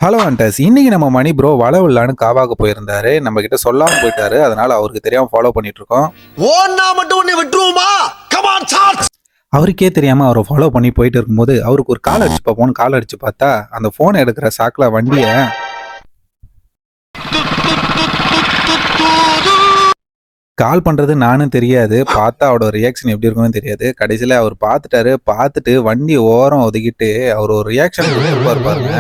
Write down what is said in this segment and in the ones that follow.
Hello அண்டர்ஸ், இன்னைக்கு நம்ம மணி bro வலை விடலான்னு காவாக்கு போயிருந்தாரு. நம்ம கிட்ட சொல்லாம போயிட்டாரு. அதனால அவருக்கு தெரியாம ஃபாலோ பண்ணிட்டு இருக்கோம். அவருக்கே தெரியாம அவரை ஃபாலோ பண்ணி போயிட்டு இருக்கும்போது அவருக்கு ஒரு கால் அடிச்சு பார்ப்போம்னு கால் அடிச்சு பார்த்தா அந்த போன் எடுக்கிற சாக்குல வண்டியை கால் பண்ணுறது நானும் தெரியாது. பார்த்தா அவரோட ரியாக்ஷன் எப்படி இருக்குன்னு தெரியாது. கடைசியில் அவர் பார்த்துட்டாரு. பார்த்துட்டு வண்டி ஓரம் ஒதுக்கிட்டு அவர் ஒரு ரியாக்ஷன் கொடுத்துருப்பாரு பாருங்க.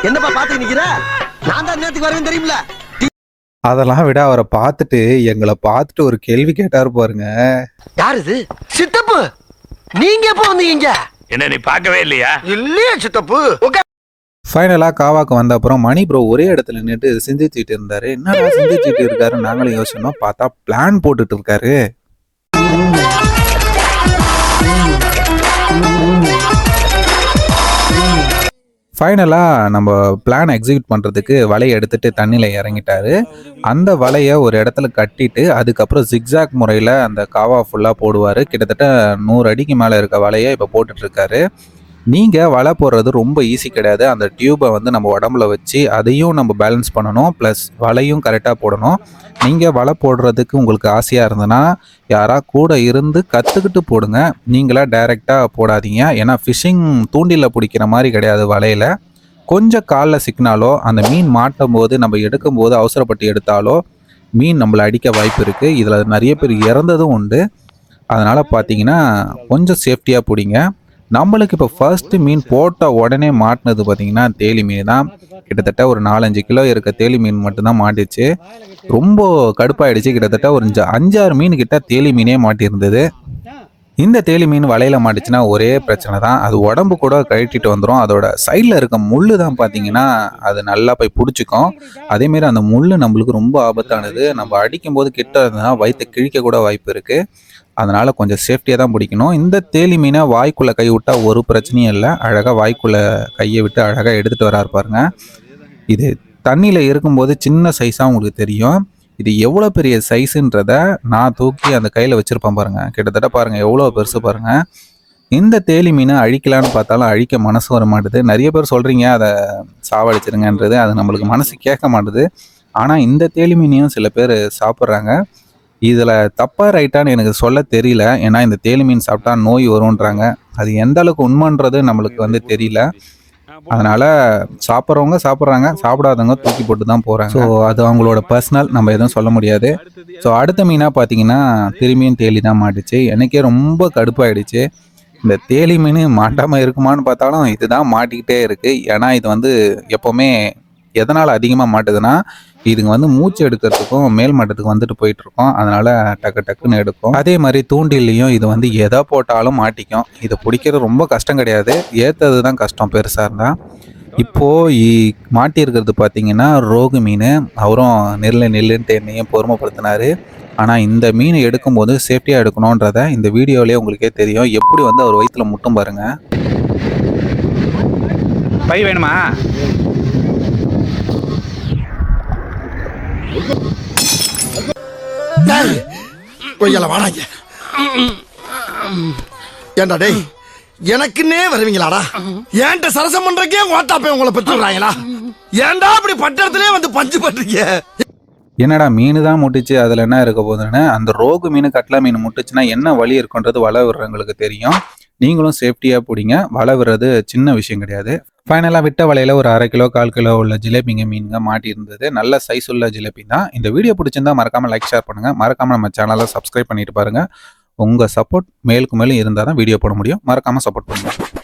என்னப்பா பாத்து நிக்கிற? நான் தான் நேத்துக்கு வரேன் தெரியுமில. அதெல்லாம் விட அவரை பார்த்துட்டு எங்களை பார்த்துட்டு ஒரு கேள்வி கேட்டாரு பாருங்க. யார் இது? சித்தப்பு. நீங்க எப்போ வந்தீங்க? என்ன நீ பார்க்கவே இல்லையா? இல்லையா சித்தப்பு? ஃபைனலாக காவாக்கு வந்த அப்புறம் மணி ப்ரோ ஒரே இடத்துல நின்று சிந்திச்சுட்டு இருந்தாரு. என்னடா சிந்திச்சுட்டு இருக்காரு நாங்களும் யோசிச்சோம். பார்த்தா பிளான் போட்டுட்டு இருக்காரு. ஃபைனலாக நம்ம பிளான் எக்ஸிக்யூட் பண்ணுறதுக்கு வலையை எடுத்துகிட்டு தண்ணியில் இறங்கிட்டாரு. அந்த வலையை ஒரு இடத்துல கட்டிட்டு அதுக்கப்புறம் ஜிக்ஸாக் முறையில் அந்த காவா ஃபுல்லாக போடுவார். கிட்டத்தட்ட 100 அடிக்கு மேலே இருக்க வலையை இப்போ போட்டுட்ருக்காரு. நீங்கள் வலை போடுறது ரொம்ப ஈஸி கிடையாது. அந்த டியூப்பை வந்து நம்ம உடம்புல வச்சு அதையும் நம்ம பேலன்ஸ் பண்ணணும், ப்ளஸ் வலையும் கரெக்டாக போடணும். நீங்கள் வலை போடுறதுக்கு உங்களுக்கு ஆசையாக இருந்ததுன்னா யாராக கூட இருந்து கற்றுக்கிட்டு போடுங்க. நீங்களா டைரெக்டாக போடாதீங்க. ஏன்னா ஃபிஷ்ஷிங் தூண்டில் பிடிக்கிற மாதிரி கிடையாது. வலையில் கொஞ்சம் காலில் சிக்கினாலோ அந்த மீன் மாட்டும் போது நம்ம எடுக்கும்போது அவசரப்பட்டு எடுத்தாலோ மீன் நம்மளை அடிக்க வாய்ப்பு இருக்குது. இதில் நிறைய பேர் இறந்ததும் உண்டு. அதனால் பார்த்தீங்கன்னா கொஞ்சம் சேஃப்டியாக பிடிங்க. நம்மளுக்கு இப்போ ஃபர்ஸ்ட் மீன் போட்ட உடனே மாட்டினது பார்த்தீங்கன்னா தேலி மீன் தான். கிட்டத்தட்ட ஒரு 4-5 கிலோ இருக்க தேலி மீன் மட்டும்தான் மாட்டிச்சு. ரொம்ப கடுப்பாயிடுச்சு. கிட்டத்தட்ட ஒரு 5-6 மீன் கிட்ட தேலி மீனே மாட்டியிருந்தது. இந்த தேலி மீன் வலையில் மாட்டிச்சுன்னா ஒரே பிரச்சனை தான், அது உடம்பு கூட கழட்டிட்டு வந்துடும். அதோட சைடில் இருக்க முள் தான் பார்த்தீங்கன்னா அது நல்லா போய் பிடிச்சிக்கும். அதேமாரி அந்த முள் நம்மளுக்கு ரொம்ப ஆபத்தானது. நம்ம அடிக்கும்போது கிட்ட இருந்ததுன்னா வயிற்று கிழிக்க கூட வாய்ப்பு இருக்குது. அதனால் கொஞ்சம் சேஃப்டியாக தான் பிடிக்கணும். இந்த தேலி மீனை வாய்க்குள்ளே கை விட்டால் ஒரு பிரச்சனையும் இல்லை. அழகாக வாய்க்குள்ளே கையை விட்டு அழகாக எடுத்துகிட்டு வராரு பாருங்க. இது தண்ணியில் இருக்கும்போது சின்ன சைஸாக உங்களுக்கு தெரியும். இது எவ்வளோ பெரிய சைஸுன்றதை நான் தூக்கி அந்த கையில் வச்சுருப்பேன் பாருங்கள். கிட்டத்தட்ட பாருங்கள் எவ்வளோ பெருசு பாருங்கள். இந்த தேலி மீனை அழிக்கலான்னு பார்த்தாலும் அழிக்க மனசு வர மாட்டுது. நிறைய பேர் சொல்கிறீங்க அதை சாவடிச்சிருங்கன்றது. அது நம்மளுக்கு மனசு கேட்க மாட்டுது. ஆனால் இந்த தேலி மீனையும் சில பேர் சாப்பிட்றாங்க. இதில் தப்பாக ரைட்டான்னு எனக்கு சொல்ல தெரியல. ஏன்னா இந்த தேலி மீன் சாப்பிட்டா நோய் வரும்ன்றாங்க. அது எந்த அளவுக்கு உண்மைன்றது நம்மளுக்கு வந்து தெரியல. அதனால் சாப்பிட்றவங்க சாப்பிட்றாங்க, சாப்பிடாதவங்க தூக்கி போட்டு தான் போகிறாங்க. ஸோ அது அவங்களோட பர்சனல், நம்ம எதுவும் சொல்ல முடியாது. ஸோ அடுத்த மீனாக பார்த்தீங்கன்னா திரும்பியும் தேலி தான் மாட்டுச்சு. எனக்கே ரொம்ப கடுப்பாயிடுச்சு. இந்த தேலி மீன் மாட்டாமல் இருக்குமான்னு பார்த்தாலும் இதுதான் மாட்டிக்கிட்டே இருக்குது. ஏன்னா இது வந்து எப்போவுமே எதனால் அதிகமாக மாட்டுதுன்னா இதுங்க வந்து மூச்சு எடுக்கிறதுக்கும் மேல் மட்டத்துக்கு வந்துட்டு போயிட்டுருக்கோம். அதனால் டக்கு டக்குன்னு எடுக்கும். அதே மாதிரி தூண்டிலையும் இது வந்து எதை போட்டாலும் மாட்டிக்கும். இதை பிடிக்கிறது ரொம்ப கஷ்டம் கிடையாது, ஏற்றது தான் கஷ்டம் பெருசாக இருந்தால். இப்போது மாட்டியிருக்கிறது பார்த்தீங்கன்னா ரோகு மீன். அவரும் நெல்லுன்ட்டு என்னையும் பொறுமைப்படுத்தினார். ஆனால் இந்த மீனை எடுக்கும்போது சேஃப்டியாக எடுக்கணுன்றத இந்த வீடியோவிலே உங்களுக்கே தெரியும். எப்படி வந்து அவர் வயிற்றில் முட்டும் பாருங்கள். பை வேணுமா? ஏண்டா டேய், எனக்குன்னே வருவீங்களாடா? ஏன்ட்ட சரசம் பண்றக்கே ஓட்டாப்பே உங்களை பெற்றுறாங்களா? ஏன்டா அப்படி பட்டத்திலே வந்து பஞ்சு பண்றீங்க? என்னடா மீன் தான் முட்டுச்சு, அதில் என்ன இருக்க போதுன்னு. அந்த ரோகு மீன் கட்லா மீன் முட்டுச்சுன்னா என்ன வழி இருக்குன்றது வலை விடுறவங்களுக்கு தெரியும். நீங்களும் சேஃப்டியாக பிடிங்க. வலை விடுறது சின்ன விஷயம் கிடையாது. ஃபைனலாக விட்ட வலையில் ஒரு 1/2 கிலோ 1/4 கிலோ உள்ள ஜிலேபிங்க மீனுங்க மாட்டியிருந்தது. நல்ல சைஸ் உள்ள ஜிலேபி தான். இந்த வீடியோ பிடிச்சிருந்தா மறக்காமல் லைக் ஷேர் பண்ணுங்கள். மறக்காமல் நம்ம சேனலை சப்ஸ்கிரைப் பண்ணிட்டு பாருங்கள். உங்கள் சப்போர்ட் மேலுக்கு மேலும் இருந்தால் தான் வீடியோ போட முடியும். மறக்காமல் சப்போர்ட் பண்ணுங்கள்.